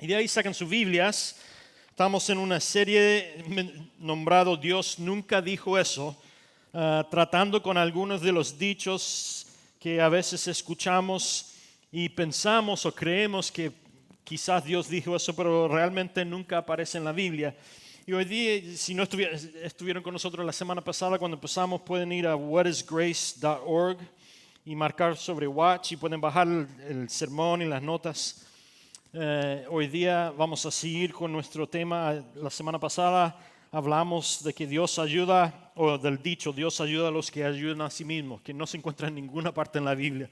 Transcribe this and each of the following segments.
Y de ahí sacan sus Biblias. Estamos en una serie nombrado Dios nunca dijo eso, tratando con algunos de los dichos que a veces escuchamos y pensamos o creemos que quizás Dios dijo eso, pero realmente nunca aparece en la Biblia. Y hoy día, si no estuvieron con nosotros la semana pasada cuando empezamos, pueden ir a whatisgrace.org y marcar sobre Watch y pueden bajar el sermón y las notas. Hoy día vamos a seguir con nuestro tema. La semana pasada hablamos de que Dios ayuda, o del dicho, Dios ayuda a los que ayudan a sí mismos, que no se encuentra en ninguna parte en la Biblia.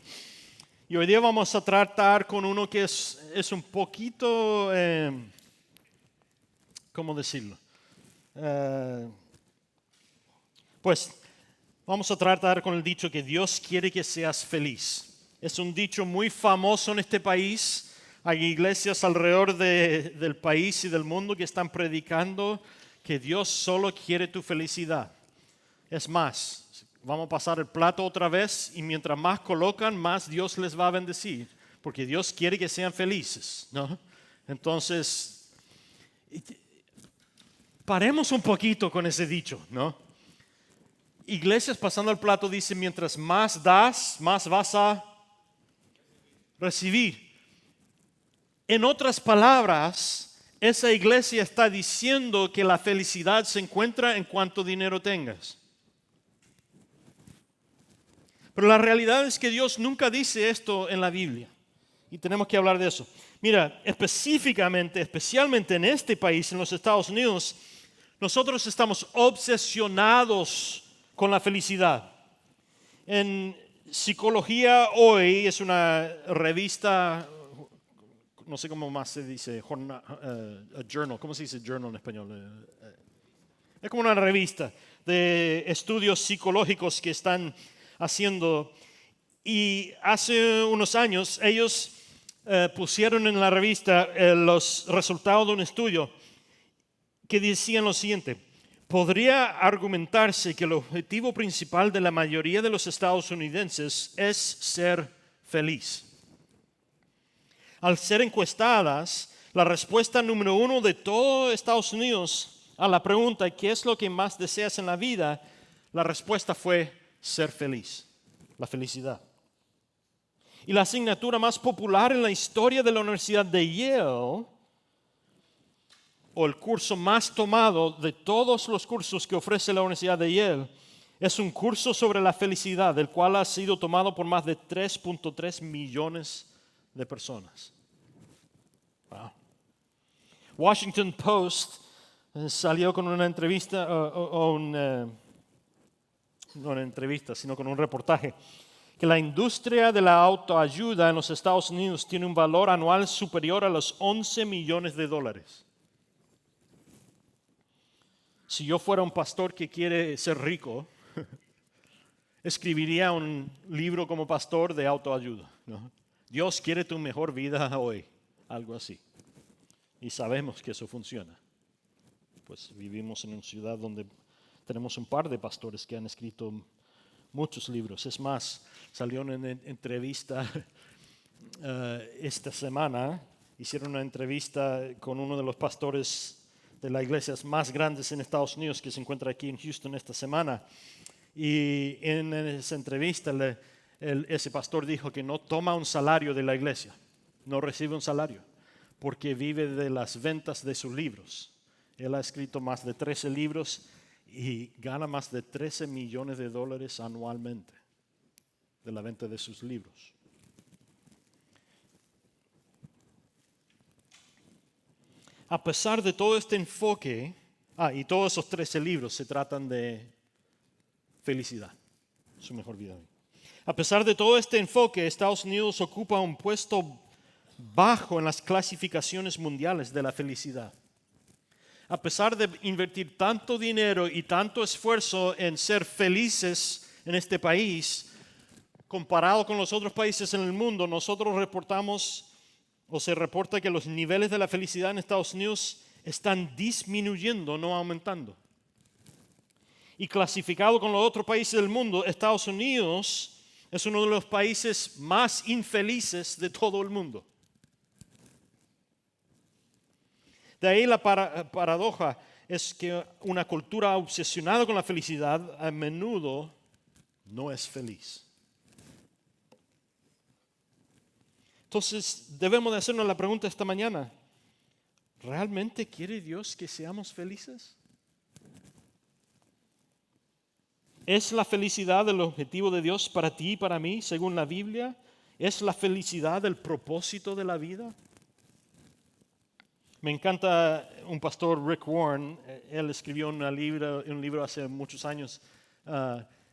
Y hoy día vamos a tratar con uno que es un poquito, ¿cómo decirlo? Pues vamos a tratar con el dicho que Dios quiere que seas feliz. Es un dicho muy famoso en este país. Hay iglesias alrededor del país y del mundo que están predicando que Dios solo quiere tu felicidad. Es más, vamos a pasar el plato otra vez y mientras más colocan, más Dios les va a bendecir, porque Dios quiere que sean felices, ¿no? Entonces, paremos un poquito con ese dicho, ¿no? Iglesias pasando el plato dicen, mientras más das, más vas a recibir. En otras palabras, esa iglesia está diciendo que la felicidad se encuentra en cuánto dinero tengas. Pero la realidad es que Dios nunca dice esto en la Biblia. Y tenemos que hablar de eso. Mira, especialmente en este país, en los Estados Unidos, nosotros estamos obsesionados con la felicidad. En Psicología Hoy es una revista, no sé cómo más se dice, journal, ¿cómo se dice journal en español? Es como una revista de estudios psicológicos que están haciendo. Y hace unos años ellos pusieron en la revista los resultados de un estudio que decían lo siguiente: podría argumentarse que el objetivo principal de la mayoría de los estadounidenses es ser feliz. Al ser encuestadas, la respuesta número 1 de todo Estados Unidos a la pregunta ¿qué es lo que más deseas en la vida? La respuesta fue ser feliz, la felicidad. Y la asignatura más popular en la historia de la Universidad de Yale, o el curso más tomado de todos los cursos que ofrece la Universidad de Yale, es un curso sobre la felicidad, el cual ha sido tomado por más de 3.3 millones de personas. Wow. Washington Post salió con una entrevista, no una entrevista, sino con un reportaje, que la industria de la autoayuda en los Estados Unidos tiene un valor anual superior a los 11 millones de dólares. Si yo fuera un pastor que quiere ser rico, escribiría un libro como pastor de autoayuda, ¿no? Dios quiere tu mejor vida hoy, algo así. Y sabemos que eso funciona. Pues vivimos en una ciudad donde tenemos un par de pastores que han escrito muchos libros. Es más, salió una entrevista esta semana, hicieron una entrevista con uno de los pastores de las iglesias más grandes en Estados Unidos que se encuentra aquí en Houston esta semana. Y en esa entrevista ese pastor dijo que no toma un salario de la iglesia, no recibe un salario, porque vive de las ventas de sus libros. Él ha escrito más de 13 libros y gana más de 13 millones de dólares anualmente de la venta de sus libros. A pesar de todo este enfoque, y todos esos 13 libros se tratan de felicidad, su mejor vida. A pesar de todo este enfoque, Estados Unidos ocupa un puesto bajo en las clasificaciones mundiales de la felicidad. A pesar de invertir tanto dinero y tanto esfuerzo en ser felices en este país, comparado con los otros países en el mundo, nosotros reportamos, o se reporta que los niveles de la felicidad en Estados Unidos están disminuyendo, no aumentando. Y clasificado con los otros países del mundo, Estados Unidos es uno de los países más infelices de todo el mundo. De ahí la paradoja es que una cultura obsesionada con la felicidad a menudo no es feliz. Entonces debemos de hacernos la pregunta esta mañana: ¿realmente quiere Dios que seamos felices? ¿Es la felicidad el objetivo de Dios para ti y para mí, según la Biblia? ¿Es la felicidad el propósito de la vida? Me encanta un pastor, Rick Warren. Él escribió un libro hace muchos años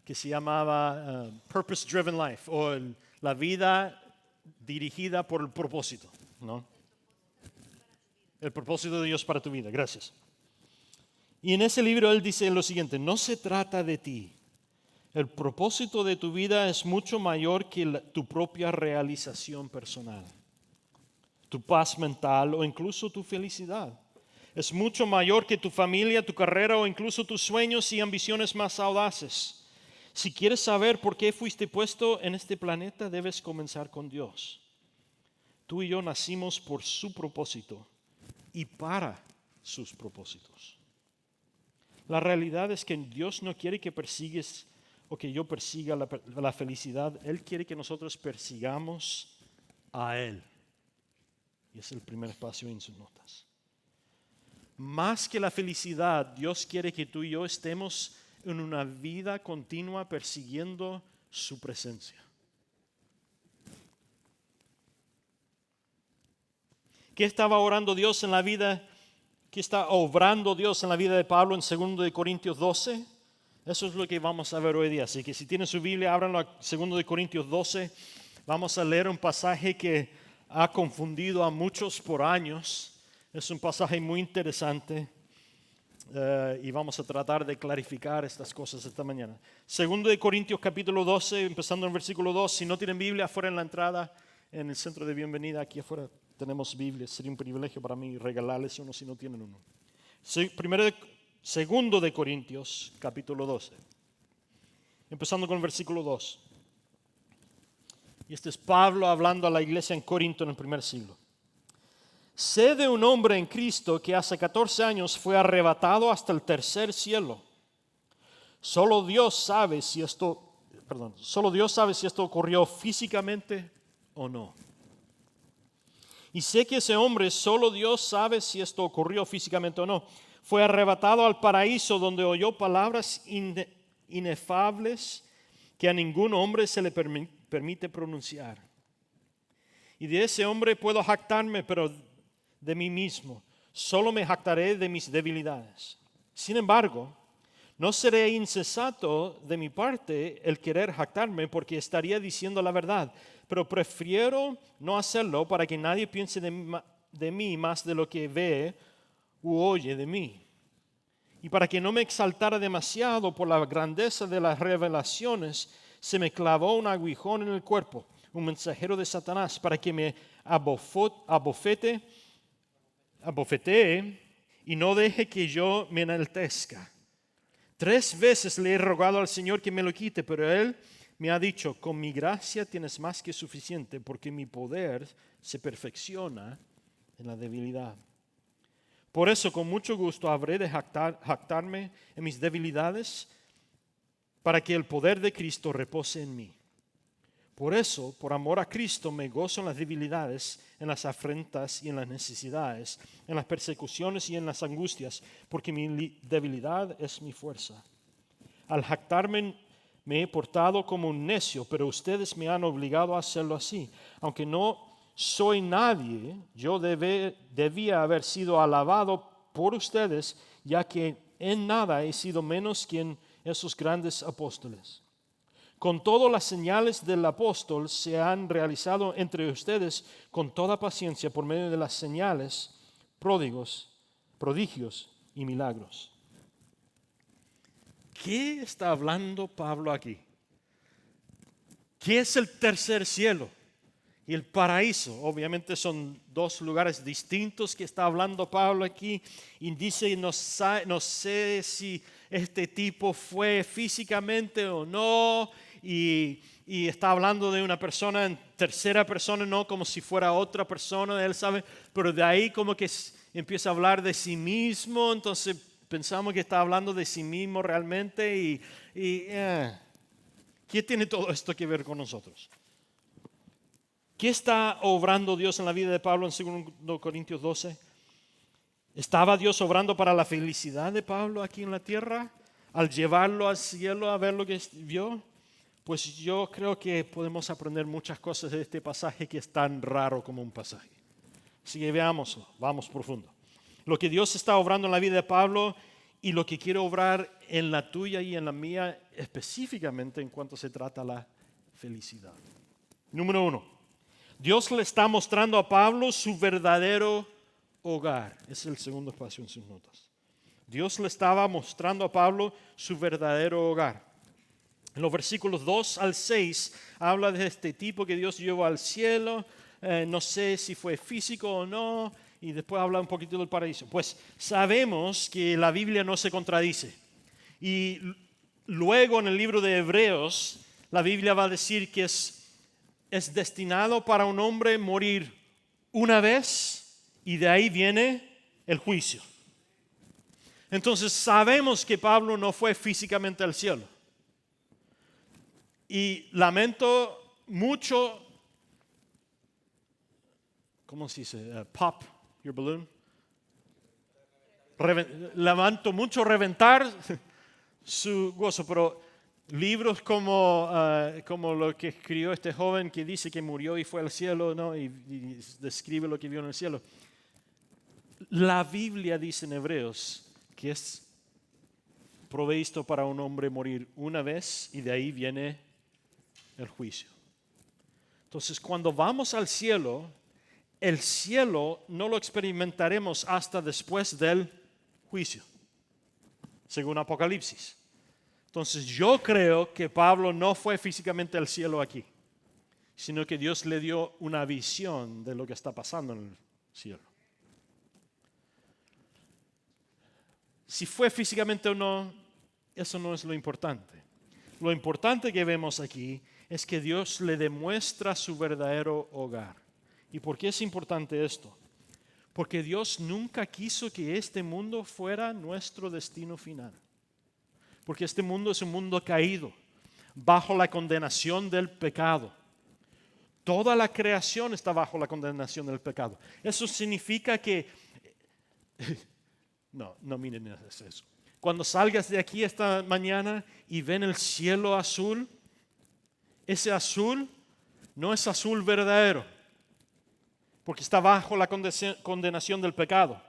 que se llamaba Purpose Driven Life, o la vida dirigida por el propósito, ¿no? El propósito de Dios para tu vida. Gracias. Y en ese libro él dice lo siguiente: no se trata de ti. El propósito de tu vida es mucho mayor que tu propia realización personal, tu paz mental o incluso tu felicidad. Es mucho mayor que tu familia, tu carrera o incluso tus sueños y ambiciones más audaces. Si quieres saber por qué fuiste puesto en este planeta, debes comenzar con Dios. Tú y yo nacimos por su propósito y para sus propósitos. La realidad es que Dios no quiere que persigues o que yo persiga la felicidad. Él quiere que nosotros persigamos a Él. Y es el primer espacio en sus notas. Más que la felicidad, Dios quiere que tú y yo estemos en una vida continua persiguiendo su presencia. ¿Qué estaba orando Dios en la vida? ¿Qué está obrando Dios en la vida de Pablo en 2 Corintios 12? Eso es lo que vamos a ver hoy día. Así que si tienen su Biblia, ábranlo a 2 Corintios 12. Vamos a leer un pasaje que ha confundido a muchos por años. Es un pasaje muy interesante y vamos a tratar de clarificar estas cosas esta mañana. 2 Corintios capítulo 12, empezando en versículo 2. Si no tienen Biblia, afuera en la entrada, en el centro de bienvenida, aquí afuera tenemos Biblia. Sería un privilegio para mí regalarles uno si no tienen uno. 2 de Corintios capítulo 12, empezando con el versículo 2. Y este es Pablo hablando a la iglesia en Corinto en el primer siglo. Sé de un hombre en Cristo que hace 14 años fue arrebatado hasta el tercer cielo. Solo Dios sabe si esto ocurrió físicamente o no. Y sé que ese hombre, solo Dios sabe si esto ocurrió físicamente o no. Fue arrebatado al paraíso, donde oyó palabras inefables que a ningún hombre se le permite pronunciar. Y de ese hombre puedo jactarme, pero de mí mismo solo me jactaré de mis debilidades. Sin embargo, no seré insensato de mi parte el querer jactarme, porque estaría diciendo la verdad, pero prefiero no hacerlo para que nadie piense de mí más de lo que ve u oye de mí. Y para que no me exaltara demasiado por la grandeza de las revelaciones, se me clavó un aguijón en el cuerpo, un mensajero de Satanás, para que me abofetee y no deje que yo me enaltezca. 3 veces le he rogado al Señor que me lo quite, pero Él me ha dicho: con mi gracia tienes más que suficiente, porque mi poder se perfecciona en la debilidad. Por eso, con mucho gusto habré de jactarme en mis debilidades, para que el poder de Cristo repose en mí. Por eso, por amor a Cristo, me gozo en las debilidades, en las afrentas y en las necesidades, en las persecuciones y en las angustias, porque mi debilidad es mi fuerza. Al jactarme me he portado como un necio, pero ustedes me han obligado a hacerlo así. Aunque no soy nadie, yo debía haber sido alabado por ustedes, ya que en nada he sido menos que esos grandes apóstoles. Con todo, las señales del apóstol se han realizado entre ustedes con toda paciencia por medio de las señales, prodigios y milagros. ¿Qué está hablando Pablo aquí? ¿Qué es el tercer cielo y el paraíso? Obviamente son 2 lugares distintos que está hablando Pablo aquí. Y dice, no sé si este tipo fue físicamente o no. y está hablando de una persona en tercera persona, no como si fuera otra persona, él sabe, pero de ahí como que empieza a hablar de sí mismo, entonces pensamos que está hablando de sí mismo realmente ¿qué tiene todo esto que ver con nosotros? ¿Qué está obrando Dios en la vida de Pablo en 2 Corintios 12? ¿Estaba Dios obrando para la felicidad de Pablo aquí en la tierra? Al llevarlo al cielo a ver lo que vio. Pues yo creo que podemos aprender muchas cosas de este pasaje que es tan raro como un pasaje. Así que veámoslo, vamos profundo. Lo que Dios está obrando en la vida de Pablo y lo que quiere obrar en la tuya y en la mía, específicamente en cuanto se trata la felicidad. Número 1. Dios le está mostrando a Pablo su verdadero hogar. Es el segundo espacio en sus notas. Dios le estaba mostrando a Pablo su verdadero hogar. En los versículos 2 al 6 habla de este tipo que Dios llevó al cielo. No sé si fue físico o no. Y después habla un poquito del paraíso. Pues sabemos que la Biblia no se contradice. Y luego en el libro de Hebreos, la Biblia va a decir que es destinado para un hombre morir una vez y de ahí viene el juicio. Entonces sabemos que Pablo no fue físicamente al cielo. Y lamento mucho, ¿cómo se dice? Pop your balloon. Lamento mucho reventar su gozo, pero libros como lo que escribió este joven que dice que murió y fue al cielo, ¿no? y describe lo que vio en el cielo. La Biblia dice en Hebreos que es provisto para un hombre morir una vez y de ahí viene el juicio. Entonces, cuando vamos al cielo, el cielo no lo experimentaremos hasta después del juicio, según Apocalipsis. Entonces, yo creo que Pablo no fue físicamente al cielo aquí, sino que Dios le dio una visión de lo que está pasando en el cielo. Si fue físicamente o no, eso no es lo importante. Lo importante que vemos aquí es que Dios le demuestra su verdadero hogar. ¿Y por qué es importante esto? Porque Dios nunca quiso que este mundo fuera nuestro destino final. Porque este mundo es un mundo caído, bajo la condenación del pecado. Toda la creación está bajo la condenación del pecado. Eso significa que... No miren eso. Cuando salgas de aquí esta mañana y ven el cielo azul, ese azul no es azul verdadero, porque está bajo la condenación del pecado.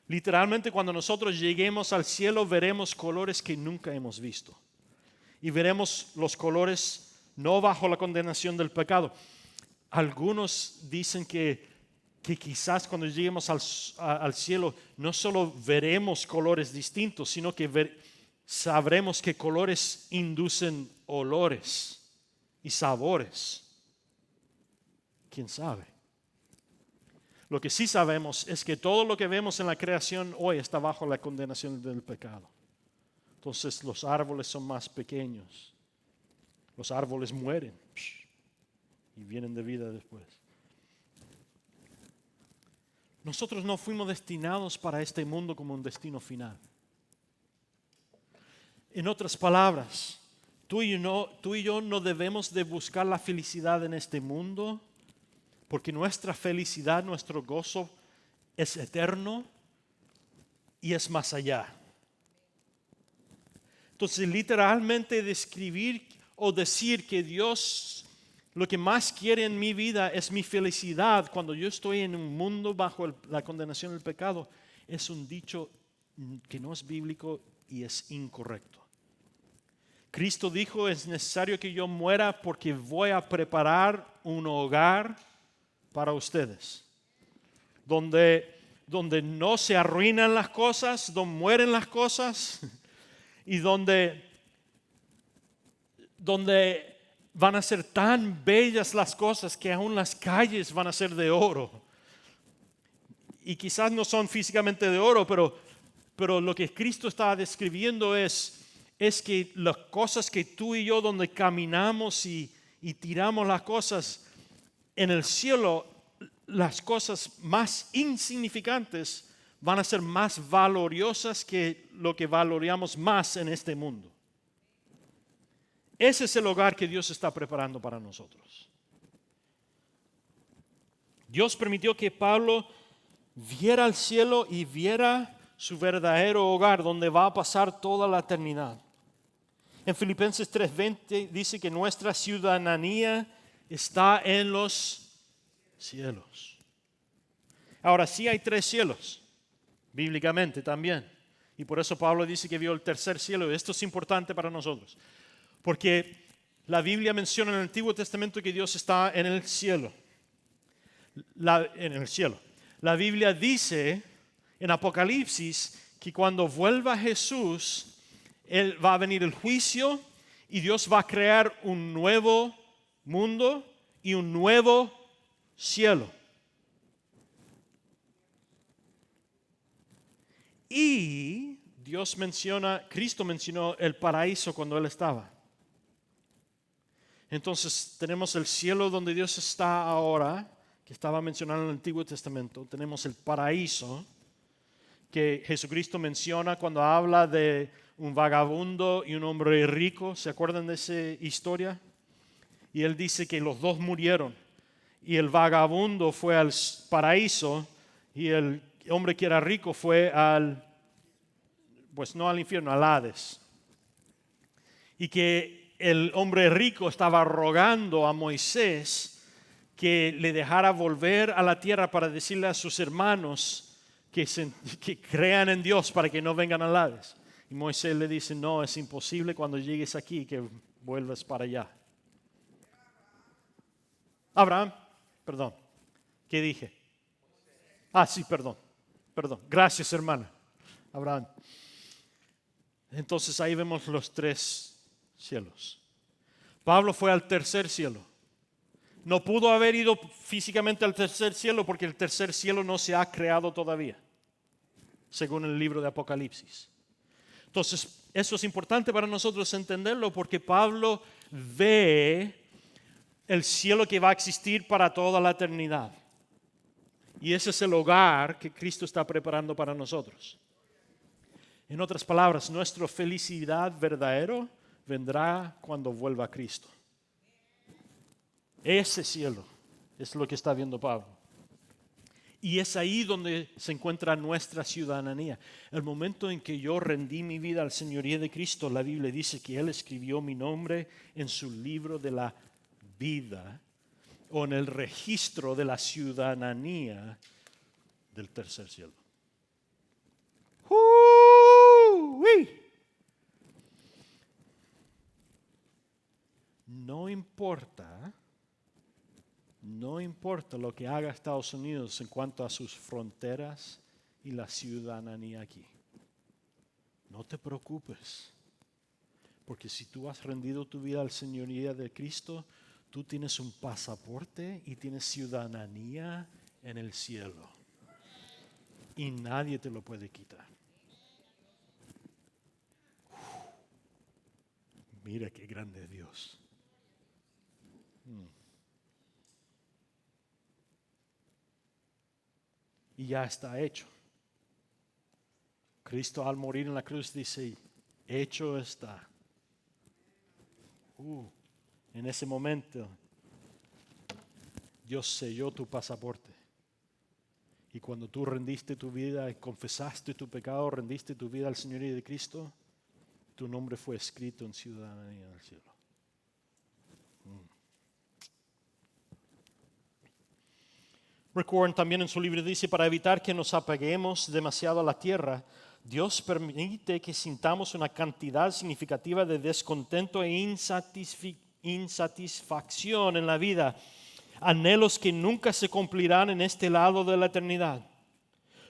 Literalmente, cuando nosotros lleguemos al cielo, veremos colores que nunca hemos visto. Y veremos los colores no bajo la condenación del pecado. Algunos dicen que quizás cuando lleguemos al cielo no solo veremos colores distintos, sino que sabremos que colores inducen olores y sabores. ¿Quién sabe? Lo que sí sabemos es que todo lo que vemos en la creación hoy está bajo la condenación del pecado. Entonces los árboles son más pequeños. Los árboles mueren y vienen de vida después. Nosotros no fuimos destinados para este mundo como un destino final. En otras palabras, tú y yo no debemos de buscar la felicidad en este mundo, porque nuestra felicidad, nuestro gozo es eterno y es más allá. Entonces, literalmente describir o decir que Dios lo que más quiere en mi vida es mi felicidad cuando yo estoy en un mundo bajo la condenación del pecado, es un dicho que no es bíblico y es incorrecto. Cristo dijo, es necesario que yo muera porque voy a preparar un hogar para ustedes, donde no se arruinan las cosas, donde mueren las cosas y donde van a ser tan bellas las cosas que aún las calles van a ser de oro. Y quizás no son físicamente de oro, pero lo que Cristo está describiendo es es que las cosas que tú y yo donde caminamos y tiramos las cosas en el cielo, las cosas más insignificantes van a ser más valiosas que lo que valoramos más en este mundo. Ese es el hogar que Dios está preparando para nosotros. Dios permitió que Pablo viera el cielo y viera su verdadero hogar, donde va a pasar toda la eternidad. En Filipenses 3:20 dice que nuestra ciudadanía está en los cielos. Ahora sí hay 3 cielos, bíblicamente también. Y por eso Pablo dice que vio el tercer cielo. Esto es importante para nosotros. Porque la Biblia menciona en el Antiguo Testamento que Dios está en el cielo. En el cielo. La Biblia dice en Apocalipsis que cuando vuelva Jesús, va a venir el juicio y Dios va a crear un nuevo mundo y un nuevo cielo. Y Cristo mencionó el paraíso cuando Él estaba. Entonces tenemos el cielo donde Dios está ahora, que estaba mencionado en el Antiguo Testamento. Tenemos el paraíso que Jesucristo menciona cuando habla de un vagabundo y un hombre rico. ¿Se acuerdan de esa historia? Y Él dice que los dos murieron. Y el vagabundo fue al paraíso y el hombre que era rico fue no al infierno, al Hades. Y que el hombre rico estaba rogando a Moisés que le dejara volver a la tierra para decirle a sus hermanos que crean en Dios para que no vengan al Hades. Y Moisés le dice, no, es imposible cuando llegues aquí que vuelvas para allá. Abraham, perdón, ¿qué dije? Sí, perdón. Gracias, hermana. Abraham. Entonces ahí vemos los 3 cielos. Pablo fue al tercer cielo. No pudo haber ido físicamente al tercer cielo porque el tercer cielo no se ha creado todavía, según el libro de Apocalipsis. Entonces, eso es importante para nosotros entenderlo porque Pablo ve el cielo que va a existir para toda la eternidad. Y ese es el hogar que Cristo está preparando para nosotros. En otras palabras, nuestra felicidad verdadera vendrá cuando vuelva Cristo. Ese cielo es lo que está viendo Pablo. Y es ahí donde se encuentra nuestra ciudadanía. El momento en que yo rendí mi vida al señorío de Cristo, la Biblia dice que Él escribió mi nombre en su libro de la vida o en el registro de la ciudadanía del tercer cielo. No importa lo que haga Estados Unidos en cuanto a sus fronteras y la ciudadanía aquí. No te preocupes, porque si tú has rendido tu vida al señorío de Cristo, tú tienes un pasaporte y tienes ciudadanía en el cielo. Y nadie te lo puede quitar. Mira qué grande es Dios. Y ya está hecho. Cristo al morir en la cruz dice, hecho está. En ese momento, Dios selló tu pasaporte. Y cuando tú rendiste tu vida y confesaste tu pecado, rendiste tu vida al señorío de Cristo, tu nombre fue escrito en ciudadanía del cielo. Rick Warren también en su libro dice, para evitar que nos apeguemos demasiado a la tierra, Dios permite que sintamos una cantidad significativa de descontento e insatisfacción en la vida, anhelos que nunca se cumplirán en este lado de la eternidad.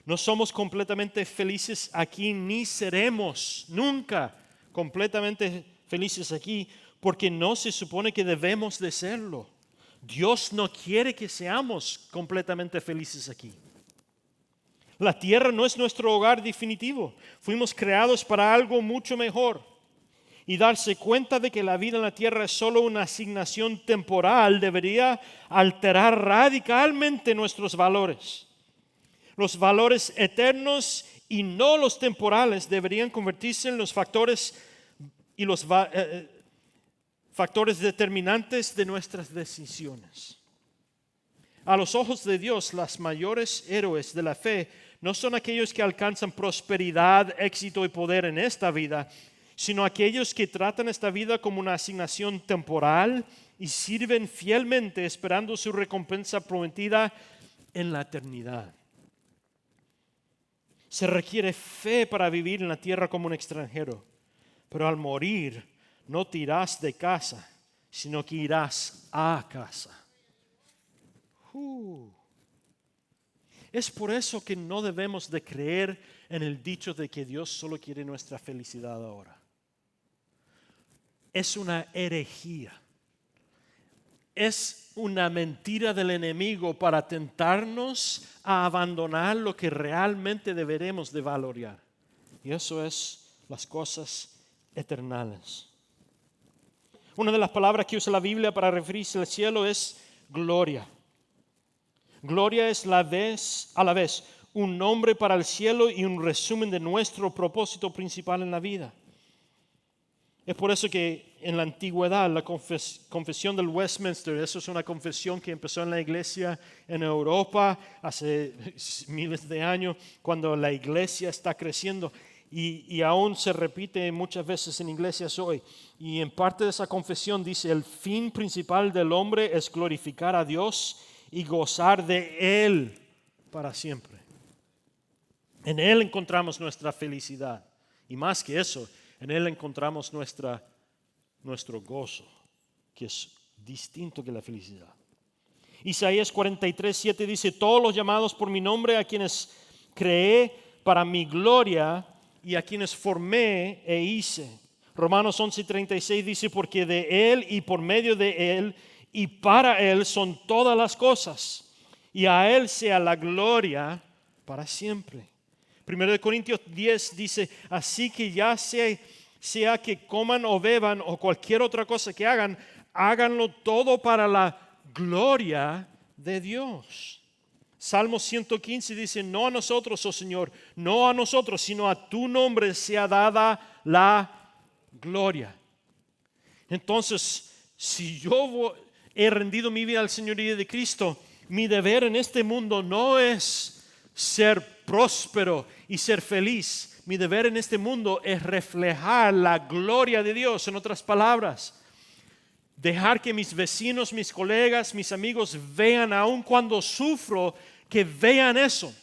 No somos completamente felices aquí, ni seremos nunca completamente felices aquí, porque no se supone que debemos de serlo. Dios no quiere que seamos completamente felices aquí. La tierra no es nuestro hogar definitivo. Fuimos creados para algo mucho mejor. y darse cuenta de que la vida en la tierra es solo una asignación temporal debería alterar radicalmente nuestros valores. Los valores eternos y no los temporales deberían convertirse en los factores y los factores determinantes de nuestras decisiones. A los ojos de Dios, los mayores héroes de la fe no son aquellos que alcanzan prosperidad, éxito y poder en esta vida, sino aquellos que tratan esta vida como una asignación temporal y sirven fielmente esperando su recompensa prometida en la eternidad. Se requiere fe para vivir en la tierra como un extranjero, pero al morir no te irás de casa, sino que irás a casa. Es por eso que no debemos de creer en el dicho de que Dios solo quiere nuestra felicidad ahora. Es una herejía. Es una mentira del enemigo para tentarnos a abandonar lo que realmente deberemos de valorar. Y eso es las cosas eternales. Una de las palabras que usa la Biblia para referirse al cielo es gloria. Gloria es a la vez un nombre para el cielo y un resumen de nuestro propósito principal en la vida. Es por eso que en la antigüedad la confesión del Westminster, eso es una confesión que empezó en la iglesia en Europa hace miles de años, cuando la iglesia está creciendo y aún se repite muchas veces en iglesias hoy. Y en parte de esa confesión dice: el fin principal del hombre es glorificar a Dios y gozar de Él para siempre. En Él encontramos nuestra felicidad. Y más que eso, en Él encontramos nuestro gozo, que es distinto que la felicidad. Isaías 43:7 dice: todos los llamados por mi nombre, a quienes creé para mi gloria y a quienes formé e hice. Romanos 11:36 dice: porque de Él y por medio de Él y para Él son todas las cosas, y a Él sea la gloria para siempre. 1 Corintios 10 dice: así que ya sea que coman o beban o cualquier otra cosa que hagan, háganlo todo para la gloria de Dios. Salmo 115 dice: no a nosotros, oh Señor, no a nosotros, sino a tu nombre sea dada la gloria. Entonces, si yo he rendido mi vida al señorío de Cristo, mi deber en este mundo no es ser próspero y ser feliz. Mi deber en este mundo es reflejar la gloria de Dios. En otras palabras, dejar que mis vecinos, mis colegas, mis amigos vean, aun cuando sufro, que vean eso.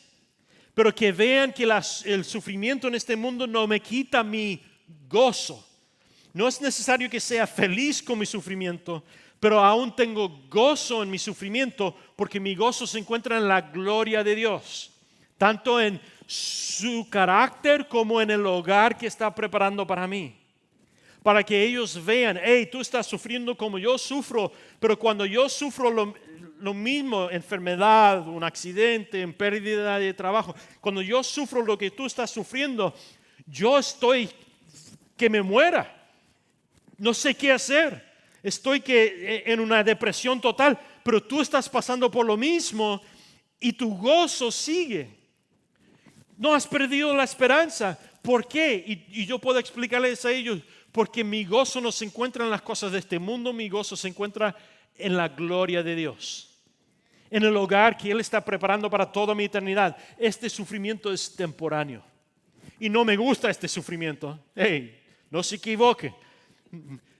Pero que vean que el sufrimiento en este mundo no me quita mi gozo. No es necesario que sea feliz con mi sufrimiento, pero aún tengo gozo en mi sufrimiento, porque mi gozo se encuentra en la gloria de Dios, tanto en su carácter como en el hogar que está preparando para mí. Para que ellos vean: hey, tú estás sufriendo como yo sufro, pero cuando yo sufro lo mismo, enfermedad, un accidente, en pérdida de trabajo, cuando yo sufro lo que tú estás sufriendo, yo estoy que me muera. No sé qué hacer. Estoy en una depresión total, pero tú estás pasando por lo mismo y tu gozo sigue. No has perdido la esperanza. ¿Por qué? Y yo puedo explicarles a ellos: porque mi gozo no se encuentra en las cosas de este mundo, mi gozo se encuentra en la gloria de Dios, en el hogar que Él está preparando para toda mi eternidad. Este sufrimiento es temporáneo y no me gusta este sufrimiento. Hey, no se equivoque.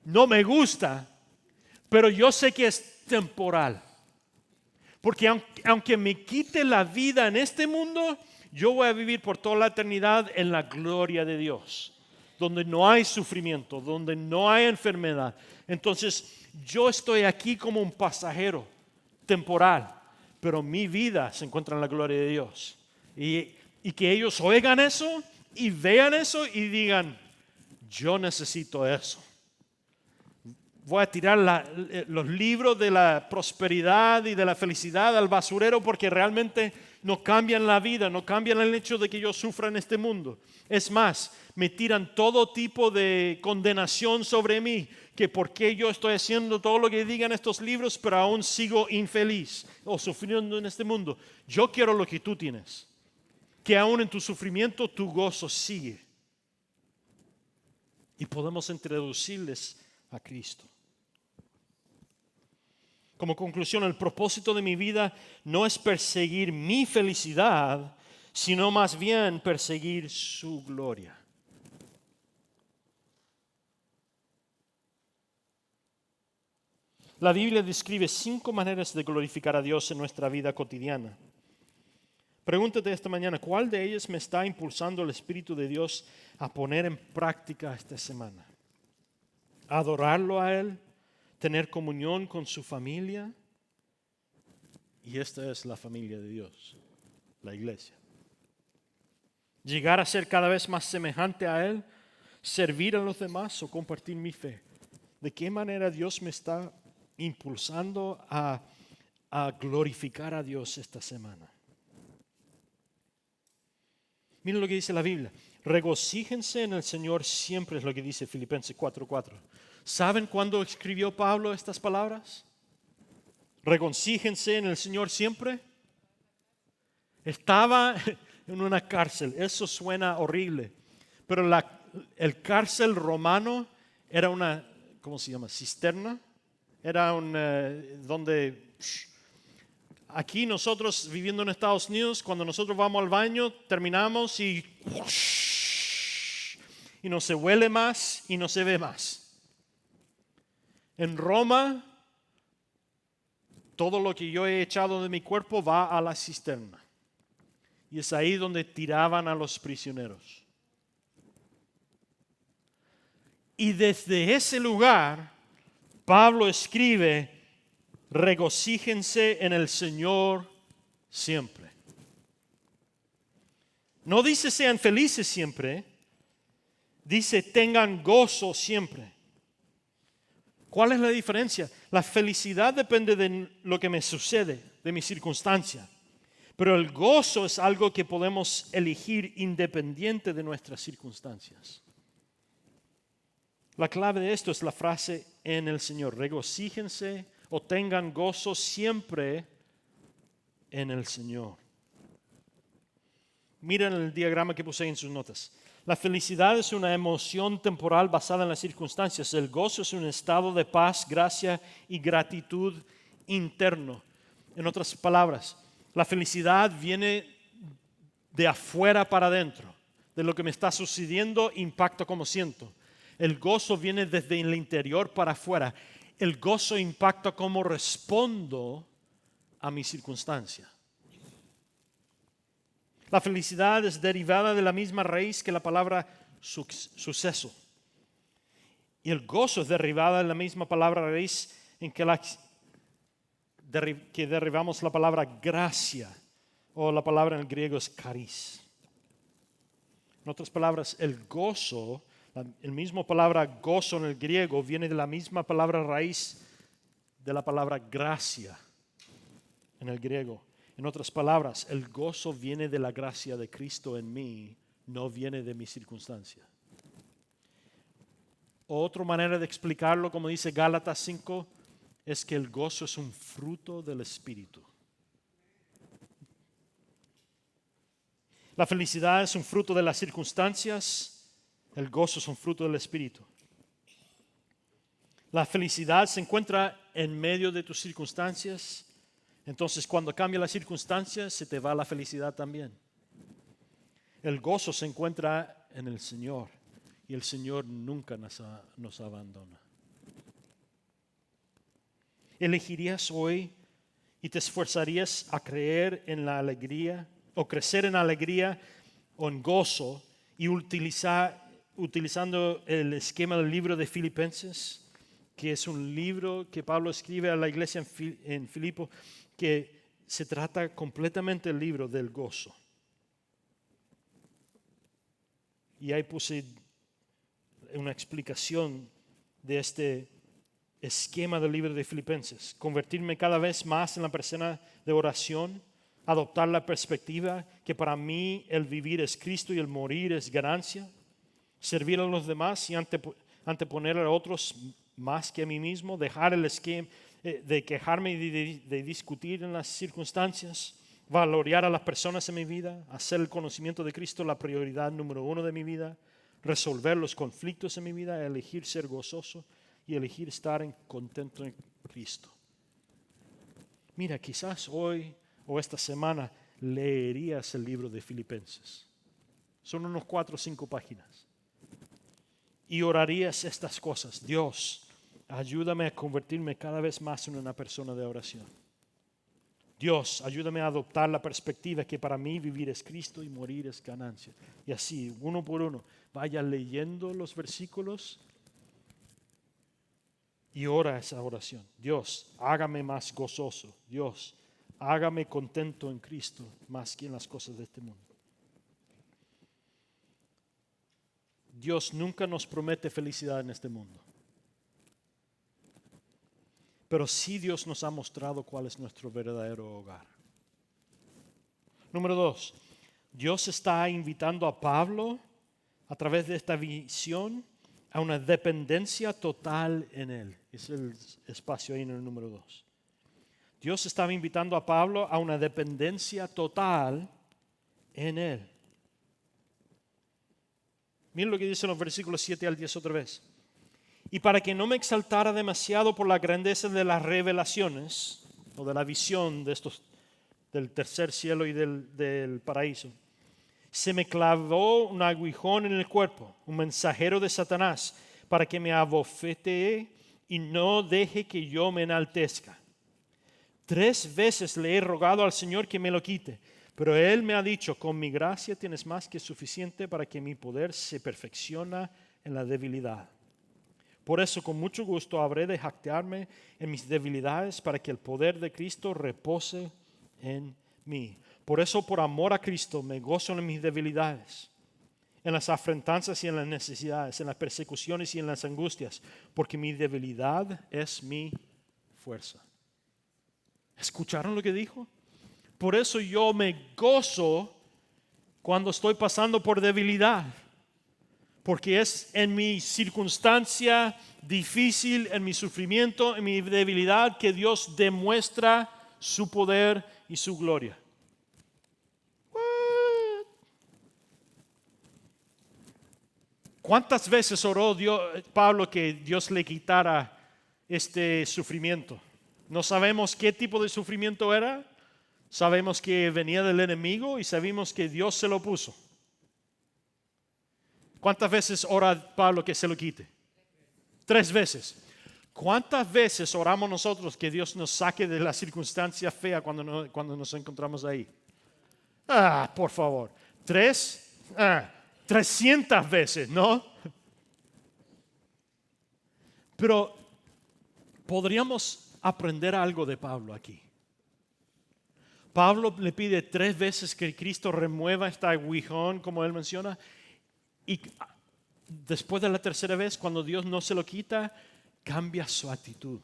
No me gusta, pero yo sé que es temporal. Porque aunque me quite la vida en este mundo, yo voy a vivir por toda la eternidad en la gloria de Dios, donde no hay sufrimiento, donde no hay enfermedad. Entonces, yo estoy aquí como un pasajero temporal, pero mi vida se encuentra en la gloria de Dios. Y que ellos oigan eso y vean eso y digan: yo necesito eso. Voy a tirar los libros de la prosperidad y de la felicidad al basurero, porque realmente no cambian la vida, no cambian el hecho de que yo sufra en este mundo. Es más, me tiran todo tipo de condenación sobre mí, que por qué yo estoy haciendo todo lo que digan estos libros, pero aún sigo infeliz o sufriendo en este mundo. Yo quiero lo que tú tienes, que aún en tu sufrimiento tu gozo sigue. Y podemos introducirles a Cristo. Como conclusión, el propósito de mi vida no es perseguir mi felicidad, sino más bien perseguir su gloria. La Biblia describe 5 maneras de glorificar a Dios en nuestra vida cotidiana. Pregúntate esta mañana, ¿cuál de ellas me está impulsando el Espíritu de Dios a poner en práctica esta semana? Adorarlo a Él, tener comunión con su familia. Y esta es la familia de Dios, la iglesia. Llegar a ser cada vez más semejante a Él, servir a los demás o compartir mi fe. ¿De qué manera Dios me está impulsando a glorificar a Dios esta semana? Miren lo que dice la Biblia. Regocíjense en el Señor siempre, es lo que dice Filipenses 4:4. ¿Saben cuándo escribió Pablo estas palabras? Regocíjense en el Señor siempre. Estaba en una cárcel. Eso suena horrible. Pero el cárcel romano era una, ¿cómo se llama? Cisterna. Era donde... Aquí nosotros viviendo en Estados Unidos, cuando nosotros vamos al baño, terminamos y no se huele más y no se ve más. En Roma, todo lo que yo he echado de mi cuerpo va a la cisterna. Y es ahí donde tiraban a los prisioneros. Y desde ese lugar, Pablo escribe: regocíjense en el Señor siempre. No dice sean felices siempre, dice tengan gozo siempre. ¿Cuál es la diferencia? La felicidad depende de lo que me sucede, de mi circunstancia. Pero el gozo es algo que podemos elegir independiente de nuestras circunstancias. La clave de esto es la frase en el Señor. Regocíjense o tengan gozo siempre en el Señor. Miren el diagrama que puse en sus notas. La felicidad es una emoción temporal basada en las circunstancias. El gozo es un estado de paz, gracia y gratitud interno. En otras palabras, la felicidad viene de afuera para adentro. De lo que me está sucediendo impacta cómo siento. El gozo viene desde el interior para afuera. El gozo impacta cómo respondo a mi circunstancia. La felicidad es derivada de la misma raíz que la palabra suceso. Y el gozo es derivada de la misma palabra raíz en que derivamos la palabra gracia, o la palabra en el griego es charis. En otras palabras, el gozo, el mismo palabra gozo en el griego viene de la misma palabra raíz de la palabra gracia en el griego. En otras palabras, el gozo viene de la gracia de Cristo en mí, no viene de mi circunstancia. Otra manera de explicarlo, como dice Gálatas 5, es que el gozo es un fruto del Espíritu. La felicidad es un fruto de las circunstancias, el gozo es un fruto del Espíritu. La felicidad se encuentra en medio de tus circunstancias. Entonces, cuando cambia la circunstancia, se te va la felicidad también. El gozo se encuentra en el Señor y el Señor nunca nos abandona. ¿Elegirías hoy y te esforzarías a creer en la alegría o crecer en alegría o en gozo y utilizando el esquema del libro de Filipenses, que es un libro que Pablo escribe a la iglesia en Filipo, que se trata completamente del libro del gozo? Y ahí puse una explicación de este esquema del libro de Filipenses. Convertirme cada vez más en la persona de oración, adoptar la perspectiva que para mí el vivir es Cristo y el morir es ganancia, servir a los demás y anteponer a otros más que a mí mismo, dejar el esquema de quejarme y de discutir en las circunstancias, valorar a las personas en mi vida, hacer el conocimiento de Cristo la prioridad número 1 de mi vida, resolver los conflictos en mi vida, elegir ser gozoso y elegir estar contento en Cristo. Mira, quizás hoy o esta semana leerías el libro de Filipenses. Son unos 4 o 5 páginas. Y orarías estas cosas. Dios, ayúdame a convertirme cada vez más en una persona de oración. Dios, ayúdame a adoptar la perspectiva que para mí vivir es Cristo y morir es ganancia. Y así, uno por uno, vaya leyendo los versículos y ora esa oración. Dios, hágame más gozoso. Dios, hágame contento en Cristo más que en las cosas de este mundo. Dios nunca nos promete felicidad en este mundo. Pero sí Dios nos ha mostrado cuál es nuestro verdadero hogar. Número 2, Dios está invitando a Pablo a través de esta visión a una dependencia total en Él. Es el espacio ahí en el número 2. Dios estaba invitando a Pablo a una dependencia total en Él. Miren lo que dicen los versículos 7 al 10 otra vez. Y para que no me exaltara demasiado por la grandeza de las revelaciones, o de la visión de estos, del tercer cielo y del paraíso, se me clavó un aguijón en el cuerpo, un mensajero de Satanás, para que me abofetee y no deje que yo me enaltezca. 3 veces le he rogado al Señor que me lo quite, pero Él me ha dicho, con mi gracia tienes más que suficiente para que mi poder se perfecciona en la debilidad. Por eso, con mucho gusto, habré de jactarme en mis debilidades para que el poder de Cristo repose en mí. Por eso, por amor a Cristo, me gozo en mis debilidades, en las afrentanzas y en las necesidades, en las persecuciones y en las angustias, porque mi debilidad es mi fuerza. ¿Escucharon lo que dijo? Por eso yo me gozo cuando estoy pasando por debilidad. Porque es en mi circunstancia difícil, en mi sufrimiento, en mi debilidad, que Dios demuestra su poder y su gloria. ¿Cuántas veces oró Pablo que Dios le quitara este sufrimiento? No sabemos qué tipo de sufrimiento era. Sabemos que venía del enemigo y sabemos que Dios se lo puso. ¿Cuántas veces ora Pablo que se lo quite? 3 veces. ¿Cuántas veces oramos nosotros que Dios nos saque de la circunstancia fea cuando nos encontramos ahí? Por favor. 300 veces, ¿no? Pero podríamos aprender algo de Pablo aquí. Pablo le pide 3 veces que Cristo remueva este aguijón, como él menciona, y después de la tercera vez, cuando Dios no se lo quita, cambia su actitud.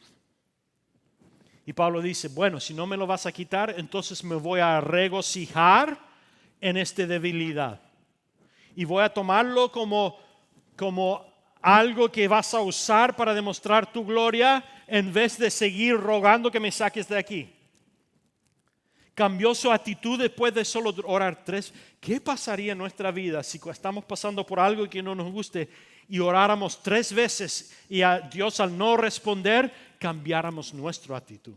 Y Pablo dice, bueno, si no me lo vas a quitar, entonces me voy a regocijar en esta debilidad. Y voy a tomarlo como algo que vas a usar para demostrar tu gloria en vez de seguir rogando que me saques de aquí. Cambió su actitud después de solo orar 3. ¿Qué pasaría en nuestra vida si estamos pasando por algo que no nos guste y oráramos 3 veces y a Dios al no responder cambiáramos nuestra actitud?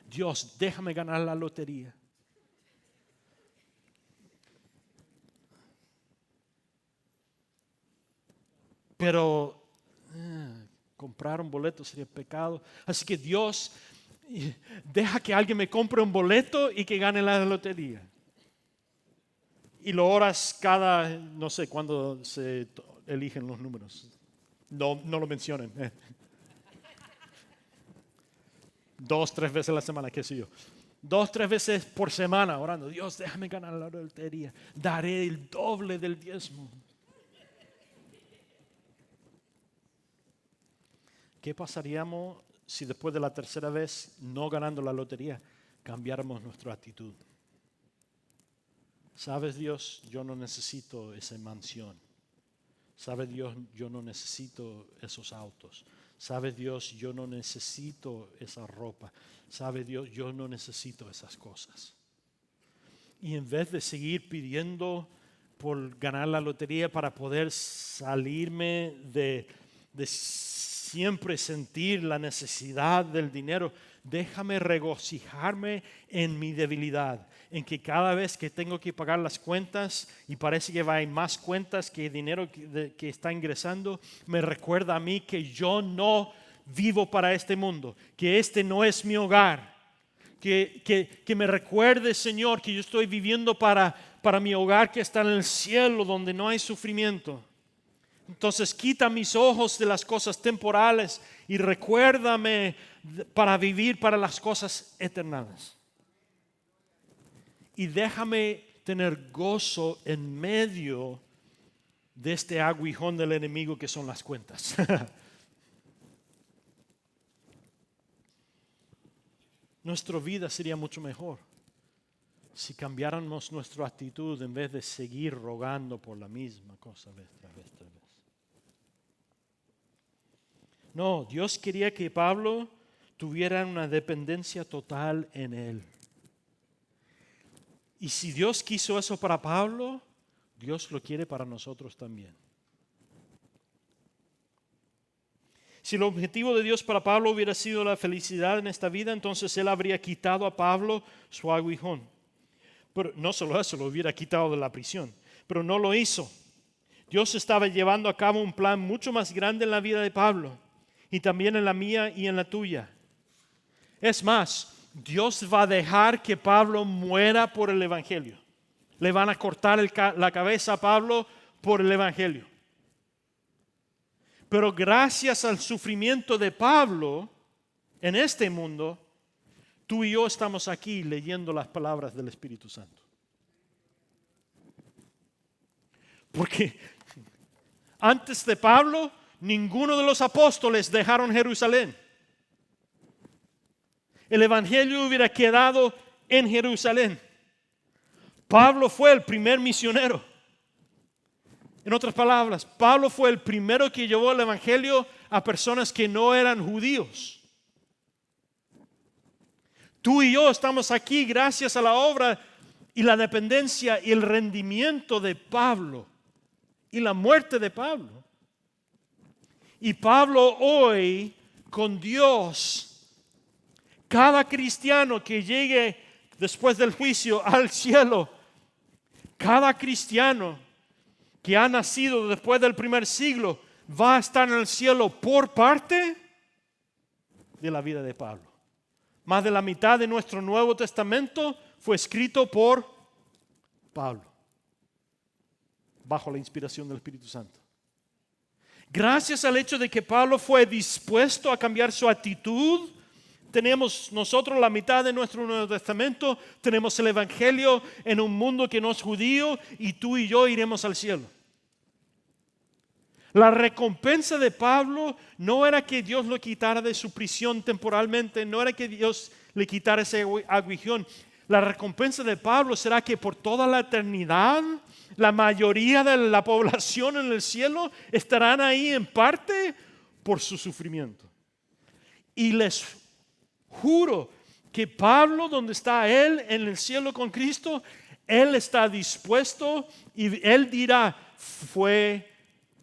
Dios, déjame ganar la lotería. Pero comprar un boleto sería pecado. Así que Dios, deja que alguien me compre un boleto y que gane la lotería. Y lo oras no sé cuándo se eligen los números. No lo mencionen. 2, 3 veces a la semana, qué sé yo. 2, 3 veces por semana orando. Dios, déjame ganar la lotería. Daré el doble del diezmo. ¿Qué pasaríamos si después de la tercera vez no ganando la lotería cambiáramos nuestra actitud. ¿Sabes, Dios? Yo no necesito esa mansión. ¿Sabes, Dios? Yo no necesito esos autos. ¿Sabes, Dios? Yo no necesito esa ropa. ¿Sabes, Dios? Yo no necesito esas cosas. Y en vez de seguir pidiendo por ganar la lotería para poder salirme de siempre sentir la necesidad del dinero, déjame regocijarme en mi debilidad, en que cada vez que tengo que pagar las cuentas y parece que hay más cuentas que dinero que está ingresando, me recuerda a mí que yo no vivo para este mundo, que este no es mi hogar. Que me recuerde, Señor, que yo estoy viviendo para mi hogar que está en el cielo, donde no hay sufrimiento. Entonces quita mis ojos de las cosas temporales y recuérdame para vivir para las cosas eternas. Y déjame tener gozo en medio de este aguijón del enemigo que son las cuentas. Nuestra vida sería mucho mejor si cambiáramos nuestra actitud en vez de seguir rogando por la misma cosa vez tras vez tras vez. No, Dios quería que Pablo tuviera una dependencia total en Él. Y si Dios quiso eso para Pablo, Dios lo quiere para nosotros también. Si el objetivo de Dios para Pablo hubiera sido la felicidad en esta vida, entonces Él habría quitado a Pablo su aguijón. Pero no solo eso, lo hubiera quitado de la prisión, pero no lo hizo. Dios estaba llevando a cabo un plan mucho más grande en la vida de Pablo y también en la mía y en la tuya. Es más, Dios va a dejar que Pablo muera por el Evangelio. Le van a cortar la cabeza a Pablo por el Evangelio. Pero gracias al sufrimiento de Pablo en este mundo, tú y yo estamos aquí leyendo las palabras del Espíritu Santo. Porque antes de Pablo, ninguno de los apóstoles dejaron Jerusalén. El Evangelio hubiera quedado en Jerusalén. Pablo fue el primer misionero. En otras palabras, Pablo fue el primero que llevó el Evangelio a personas que no eran judíos. Tú y yo estamos aquí gracias a la obra y la dependencia y el rendimiento de Pablo y la muerte de Pablo. Y Pablo hoy con Dios, cada cristiano que llegue después del juicio al cielo, cada cristiano que ha nacido después del primer siglo va a estar en el cielo por parte de la vida de Pablo. Más de la mitad de nuestro Nuevo Testamento fue escrito por Pablo, bajo la inspiración del Espíritu Santo. Gracias al hecho de que Pablo fue dispuesto a cambiar su actitud, tenemos nosotros la mitad de nuestro Nuevo Testamento, tenemos el Evangelio en un mundo que no es judío y tú y yo iremos al cielo. La recompensa de Pablo no era que Dios lo quitara de su prisión temporalmente, no era que Dios le quitara ese aguijón. La recompensa de Pablo será que por toda la eternidad, la mayoría de la población en el cielo estarán ahí en parte por su sufrimiento. Y les juro que Pablo, donde está él en el cielo con Cristo, él está dispuesto y él dirá, fue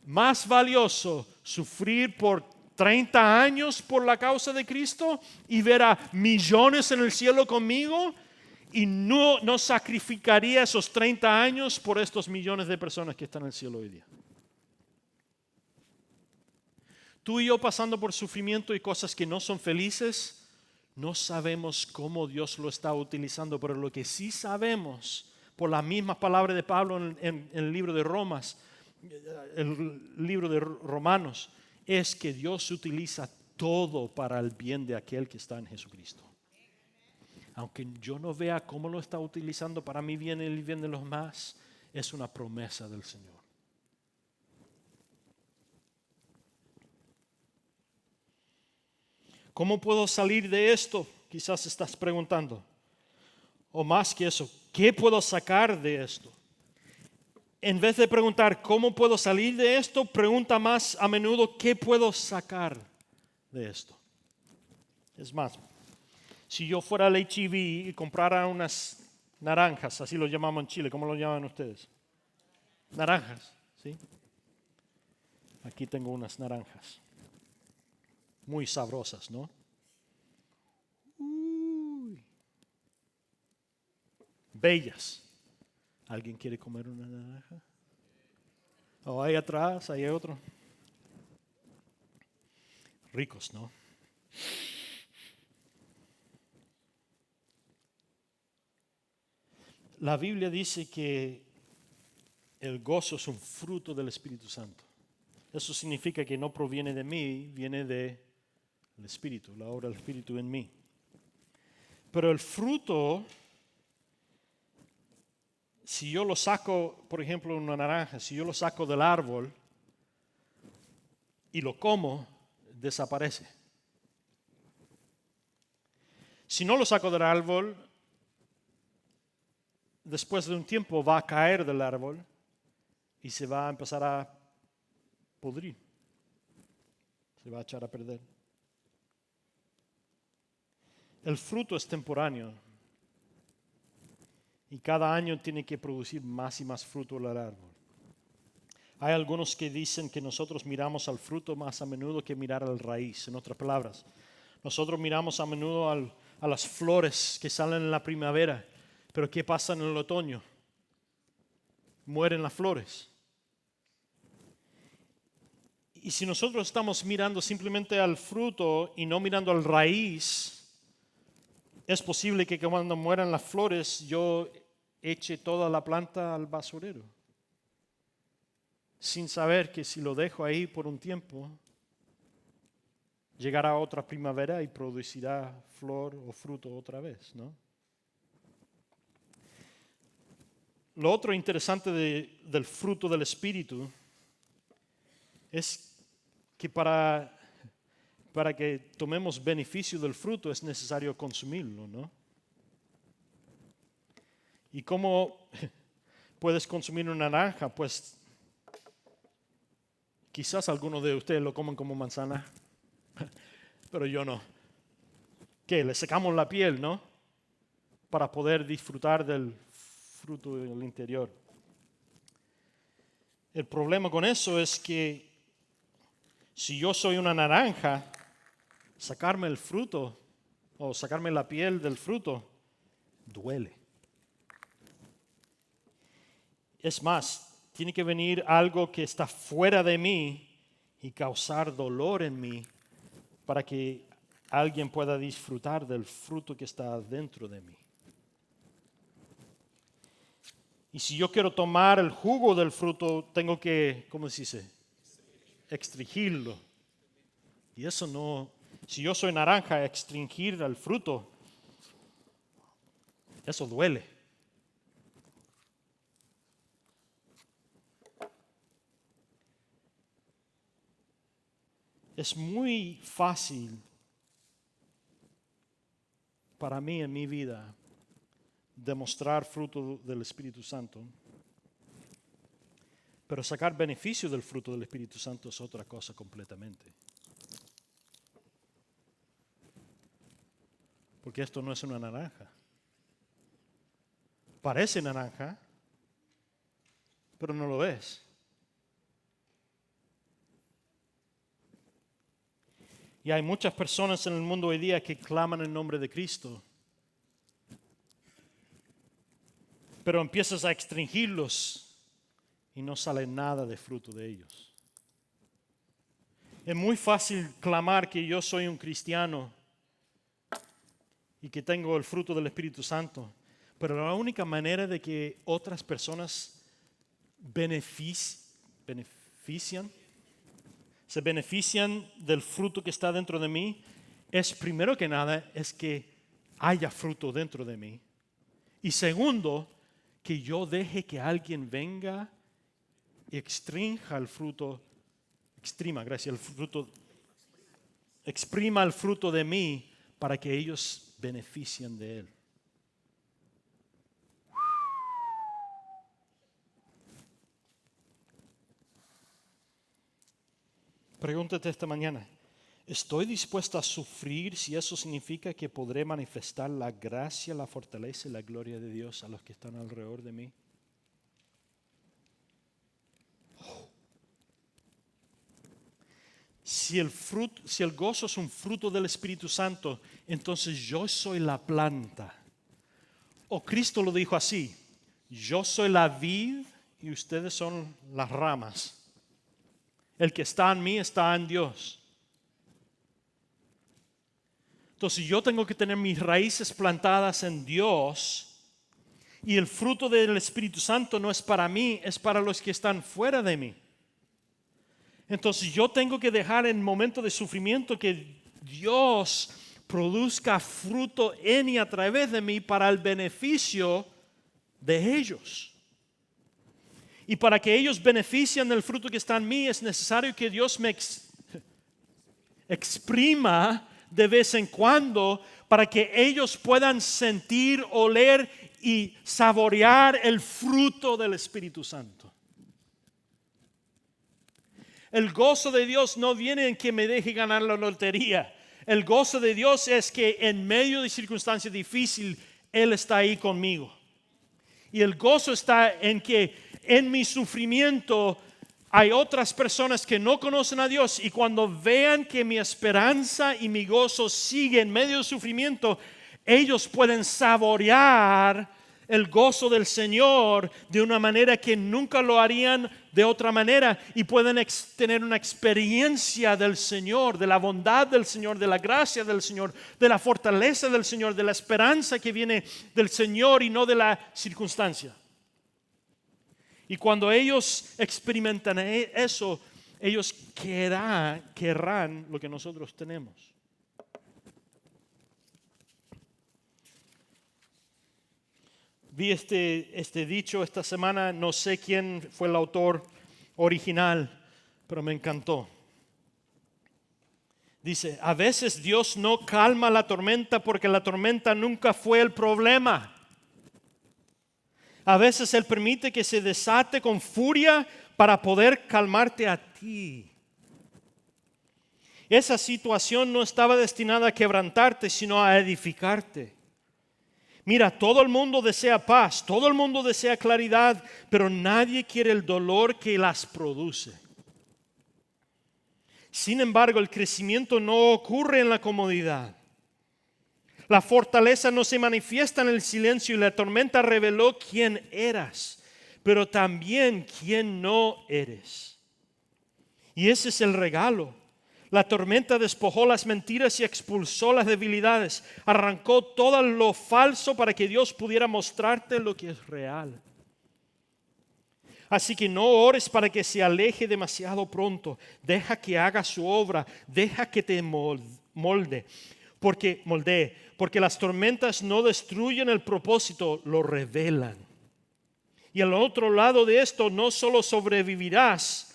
más valioso sufrir por 30 años por la causa de Cristo y ver a millones en el cielo conmigo y no sacrificaría esos 30 años por estos millones de personas que están en el cielo hoy día. Tú y yo pasando por sufrimiento y cosas que no son felices, no sabemos cómo Dios lo está utilizando, pero lo que sí sabemos, por las mismas palabras de Pablo en el libro de Romanos, es que Dios utiliza todo para el bien de aquel que está en Jesucristo. Aunque yo no vea cómo lo está utilizando para mi bien y el bien de los más, es una promesa del Señor. ¿Cómo puedo salir de esto? Quizás estás preguntando. O más que eso, ¿qué puedo sacar de esto? En vez de preguntar cómo puedo salir de esto, pregunta más a menudo qué puedo sacar de esto. Es más, si yo fuera al H-E-B y comprara unas naranjas, así lo llamamos en Chile, ¿cómo lo llaman ustedes? Naranjas, ¿sí? Aquí tengo unas naranjas. Muy sabrosas, ¿no? Uy. Bellas. ¿Alguien quiere comer una naranja? O ahí atrás, ahí hay otro. Ricos, ¿no? La Biblia dice que el gozo es un fruto del Espíritu Santo. Eso significa que no proviene de mí, viene del Espíritu, la obra del Espíritu en mí. Pero el fruto, si yo lo saco, por ejemplo, una naranja, si yo lo saco del árbol y lo como, desaparece. Si no lo saco del árbol, después de un tiempo va a caer del árbol y se va a empezar a pudrir. Se va a echar a perder. El fruto es temporáneo y cada año tiene que producir más y más fruto el árbol. Hay algunos que dicen que nosotros miramos al fruto más a menudo que mirar al raíz. En otras palabras, nosotros miramos a menudo a las flores que salen en la primavera, pero ¿qué pasa en el otoño? Mueren las flores. Y si nosotros estamos mirando simplemente al fruto y no mirando al raíz, es posible que cuando mueran las flores yo eche toda la planta al basurero, sin saber que si lo dejo ahí por un tiempo, llegará otra primavera y producirá flor o fruto otra vez, ¿no? Lo otro interesante del fruto del Espíritu es que para que tomemos beneficio del fruto es necesario consumirlo, ¿no? ¿Y cómo puedes consumir una naranja? Pues quizás algunos de ustedes lo comen como manzana, pero yo no. ¿Qué? Le secamos la piel, ¿no? Para poder disfrutar del fruto del interior. El problema con eso es que si yo soy una naranja, sacarme el fruto o sacarme la piel del fruto duele. Es más, tiene que venir algo que está fuera de mí y causar dolor en mí para que alguien pueda disfrutar del fruto que está dentro de mí. Y si yo quiero tomar el jugo del fruto, tengo que, ¿cómo se dice? Extrigirlo. Y eso no, si yo soy naranja, extringir el fruto, eso duele. Es muy fácil para mí en mi vida demostrar fruto del Espíritu Santo, pero sacar beneficio del fruto del Espíritu Santo es otra cosa completamente. Porque esto no es una naranja. Parece naranja, pero no lo es. Y hay muchas personas en el mundo hoy día que claman el nombre de Cristo, pero empiezas a extringirlos y no sale nada de fruto de ellos. Es muy fácil clamar que yo soy un cristiano y que tengo el fruto del Espíritu Santo, pero la única manera de que otras personas se benefician del fruto que está dentro de mí, es primero que nada, es que haya fruto dentro de mí. Y segundo, que yo deje que alguien venga y exprima el fruto de mí para que ellos beneficien de él. Pregúntate esta mañana, ¿estoy dispuesto a sufrir si eso significa que podré manifestar la gracia, la fortaleza y la gloria de Dios a los que están alrededor de mí? Si el gozo es un fruto del Espíritu Santo, entonces yo soy la planta. O Cristo lo dijo así, yo soy la vid y ustedes son las ramas. El que está en mí está en Dios. Entonces yo tengo que tener mis raíces plantadas en Dios y el fruto del Espíritu Santo no es para mí, es para los que están fuera de mí. Entonces yo tengo que dejar en momento de sufrimiento que Dios produzca fruto en y a través de mí para el beneficio de ellos. Y para que ellos beneficien del fruto que está en mí es necesario que Dios me exprima de vez en cuando para que ellos puedan sentir, oler y saborear el fruto del Espíritu Santo. El gozo de Dios no viene en que me deje ganar la lotería. El gozo de Dios es que en medio de circunstancias difíciles, Él está ahí conmigo. Y el gozo está en que en mi sufrimiento hay otras personas que no conocen a Dios y cuando vean que mi esperanza y mi gozo sigue en medio del sufrimiento, ellos pueden saborear el gozo del Señor de una manera que nunca lo harían de otra manera y pueden tener una experiencia del Señor, de la bondad del Señor, de la gracia del Señor, de la fortaleza del Señor, de la esperanza que viene del Señor y no de la circunstancia. Y cuando ellos experimentan eso, ellos querrán lo que nosotros tenemos. Vi este dicho esta semana, no sé quién fue el autor original, pero me encantó. Dice, a veces Dios no calma la tormenta porque la tormenta nunca fue el problema. A veces Él permite que se desate con furia para poder calmarte a ti. Esa situación no estaba destinada a quebrantarte, sino a edificarte. Mira, todo el mundo desea paz, todo el mundo desea claridad, pero nadie quiere el dolor que las produce. Sin embargo, el crecimiento no ocurre en la comodidad. La fortaleza no se manifiesta en el silencio y la tormenta reveló quién eras, pero también quién no eres. Y ese es el regalo. La tormenta despojó las mentiras y expulsó las debilidades. Arrancó todo lo falso para que Dios pudiera mostrarte lo que es real. Así que no ores para que se aleje demasiado pronto. Deja que haga su obra. Deja que te moldee. Porque las tormentas no destruyen el propósito, lo revelan. Y al otro lado de esto no solo sobrevivirás,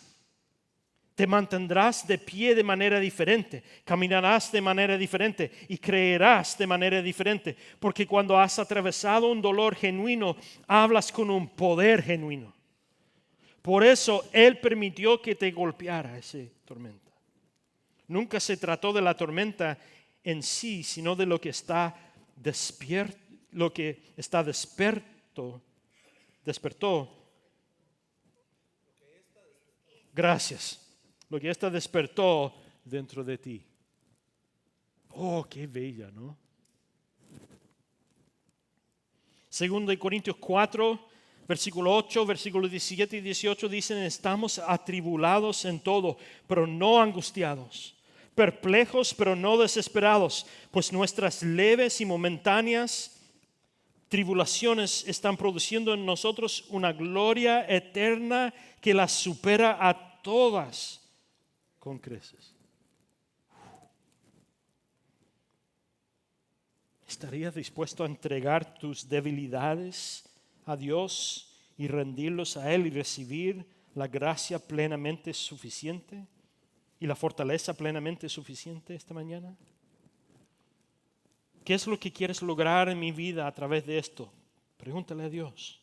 te mantendrás de pie de manera diferente, caminarás de manera diferente y creerás de manera diferente. Porque cuando has atravesado un dolor genuino, hablas con un poder genuino. Por eso Él permitió que te golpeara esa tormenta. Nunca se trató de la tormenta en sí, sino de lo que está despierto, despertó. Gracias. Lo que ésta despertó dentro de ti. Oh, qué bella, ¿no? 2 Corintios 4, versículo 8, versículos 17 y 18 dicen, estamos atribulados en todo, pero no angustiados, perplejos, pero no desesperados, pues nuestras leves y momentáneas tribulaciones están produciendo en nosotros una gloria eterna que las supera a todas con creces. ¿Estarías dispuesto a entregar tus debilidades a Dios y rendirlos a Él y recibir la gracia plenamente suficiente y la fortaleza plenamente suficiente esta mañana? ¿Qué es lo que quieres lograr en mi vida a través de esto? Pregúntale a Dios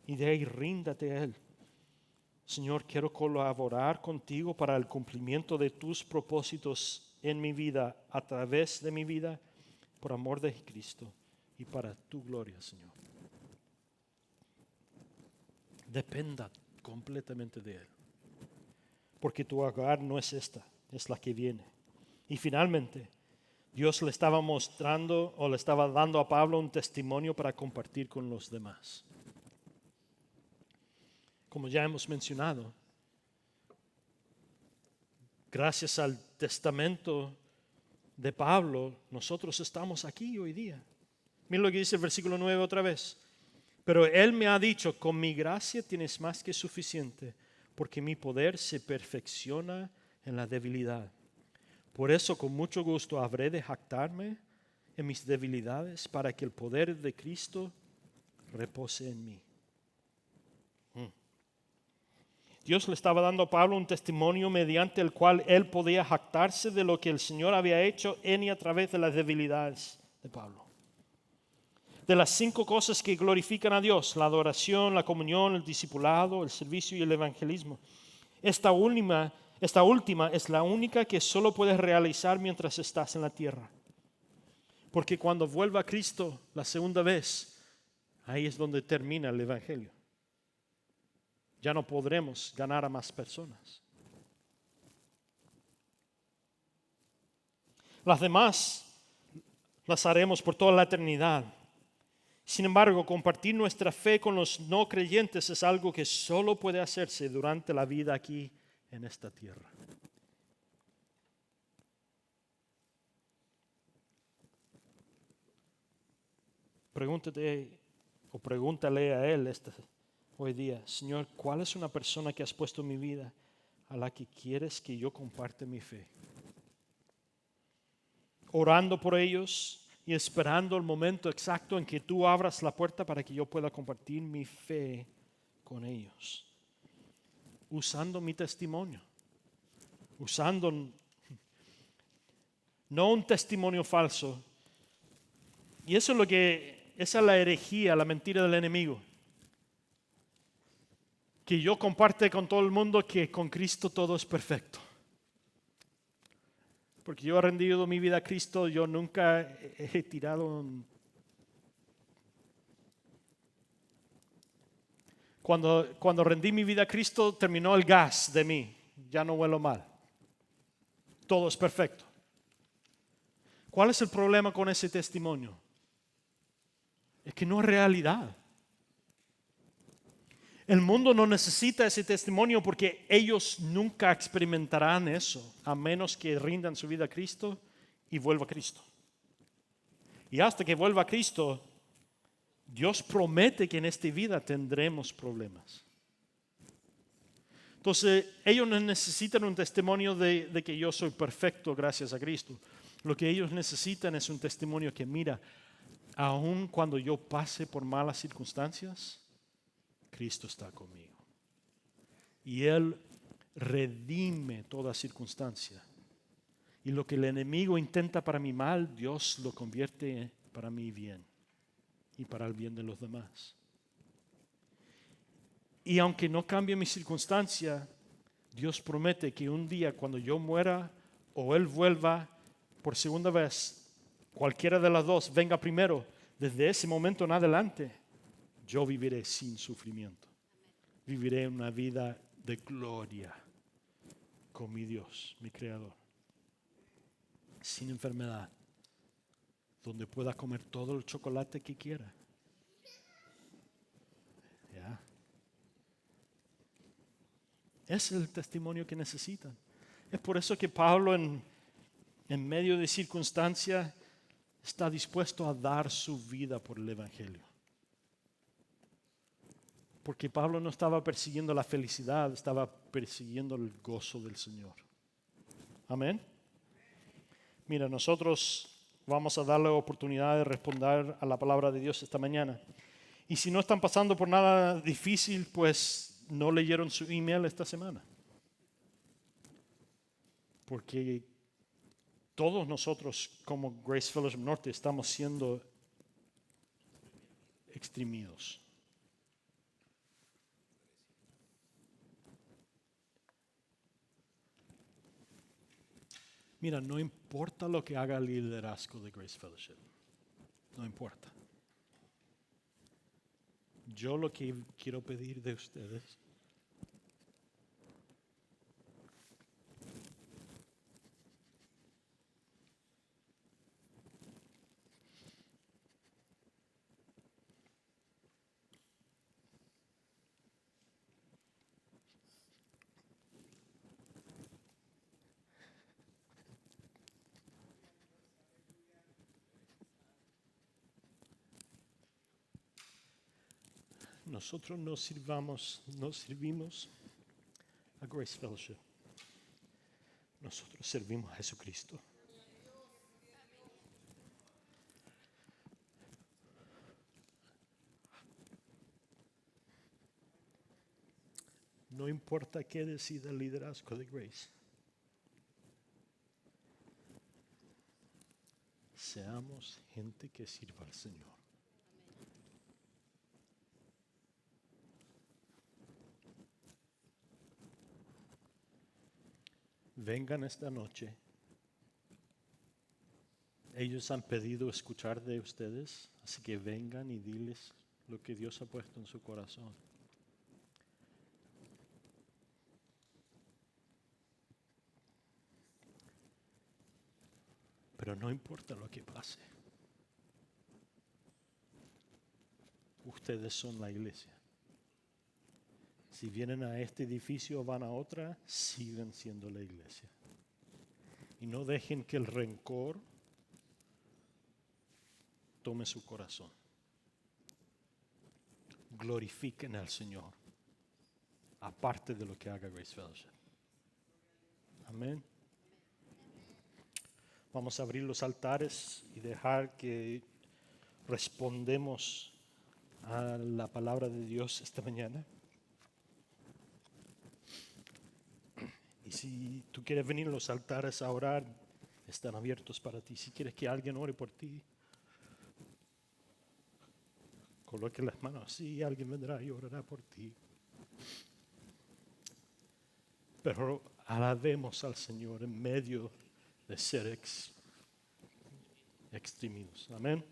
y de ahí ríndate a Él. Señor, quiero colaborar contigo para el cumplimiento de tus propósitos en mi vida, a través de mi vida, por amor de Cristo y para tu gloria, Señor. Dependa completamente de Él, porque tu hogar no es esta, es la que viene. Y finalmente, Dios le estaba mostrando o le estaba dando a Pablo un testimonio para compartir con los demás. Como ya hemos mencionado, gracias al testamento de Pablo, nosotros estamos aquí hoy día. Miren lo que dice el versículo 9 otra vez. Pero Él me ha dicho, con mi gracia tienes más que suficiente, porque mi poder se perfecciona en la debilidad. Por eso con mucho gusto habré de jactarme en mis debilidades, para que el poder de Cristo repose en mí. Dios le estaba dando a Pablo un testimonio mediante el cual él podía jactarse de lo que el Señor había hecho en y a través de las debilidades de Pablo. De las 5 cosas que glorifican a Dios: la adoración, la comunión, el discipulado, el servicio y el evangelismo. Esta última es la única que solo puedes realizar mientras estás en la tierra. Porque cuando vuelva Cristo la segunda vez, ahí es donde termina el evangelio. Ya no podremos ganar a más personas. Las demás las haremos por toda la eternidad. Sin embargo, compartir nuestra fe con los no creyentes es algo que solo puede hacerse durante la vida aquí en esta tierra. Pregúntate o pregúntale a Él hoy día: Señor, ¿cuál es una persona que has puesto en mi vida a la que quieres que yo comparte mi fe? Orando por ellos y esperando el momento exacto en que tú abras la puerta para que yo pueda compartir mi fe con ellos. Usando mi testimonio. Usando no un testimonio falso. Y eso es esa es la herejía, la mentira del enemigo. Que yo comparte con todo el mundo que con Cristo todo es perfecto. Porque yo he rendido mi vida a Cristo, yo nunca he tirado. Cuando rendí mi vida a Cristo, terminó el gas de mí. Ya no huelo mal. Todo es perfecto. ¿Cuál es el problema con ese testimonio? Es que no es realidad. El mundo no necesita ese testimonio porque ellos nunca experimentarán eso, a menos que rindan su vida a Cristo y vuelva a Cristo. Y hasta que vuelva a Cristo, Dios promete que en esta vida tendremos problemas. Entonces, ellos no necesitan un testimonio de que yo soy perfecto gracias a Cristo. Lo que ellos necesitan es un testimonio que, mira, aun cuando yo pase por malas circunstancias, Cristo está conmigo. Y Él redime toda circunstancia. Y lo que el enemigo intenta para mi mal, Dios lo convierte para mi bien y para el bien de los demás. Y aunque no cambie mi circunstancia, Dios promete que un día cuando yo muera o Él vuelva por segunda vez, cualquiera de las dos venga primero, desde ese momento en adelante, yo viviré sin sufrimiento. Viviré una vida de gloria con mi Dios, mi Creador. Sin enfermedad, donde pueda comer todo el chocolate que quiera. ¿Ya? Ese es el testimonio que necesitan. Es por eso que Pablo en medio de circunstancias está dispuesto a dar su vida por el Evangelio. Porque Pablo no estaba persiguiendo la felicidad, estaba persiguiendo el gozo del Señor. Amén. Mira, nosotros vamos a darle la oportunidad de responder a la palabra de Dios esta mañana. Y si no están pasando por nada difícil, pues no leyeron su email esta semana. Porque todos nosotros como Grace Fellowship Norte estamos siendo exprimidos. Mira, no importa lo que haga el liderazgo de Grace Fellowship. No importa. Yo lo que quiero pedir de ustedes nosotros no servimos a Grace Fellowship. Nosotros servimos a Jesucristo. No importa qué decida el liderazgo de Grace. Seamos gente que sirva al Señor. Vengan esta noche. Ellos han pedido escuchar de ustedes, así que vengan y diles lo que Dios ha puesto en su corazón. Pero no importa lo que pase. Ustedes son la iglesia. Si vienen a este edificio o van a otra, siguen siendo la iglesia. Y no dejen que el rencor tome su corazón. Glorifiquen al Señor, aparte de lo que haga Grace Fellowship. Amén. Vamos a abrir los altares y dejar que respondemos a la palabra de Dios esta mañana. Y si tú quieres venir a los altares a orar, están abiertos para ti. Si quieres que alguien ore por ti, coloque las manos así, alguien vendrá y orará por ti. Pero alabemos al Señor en medio de ser extremidos. Amén.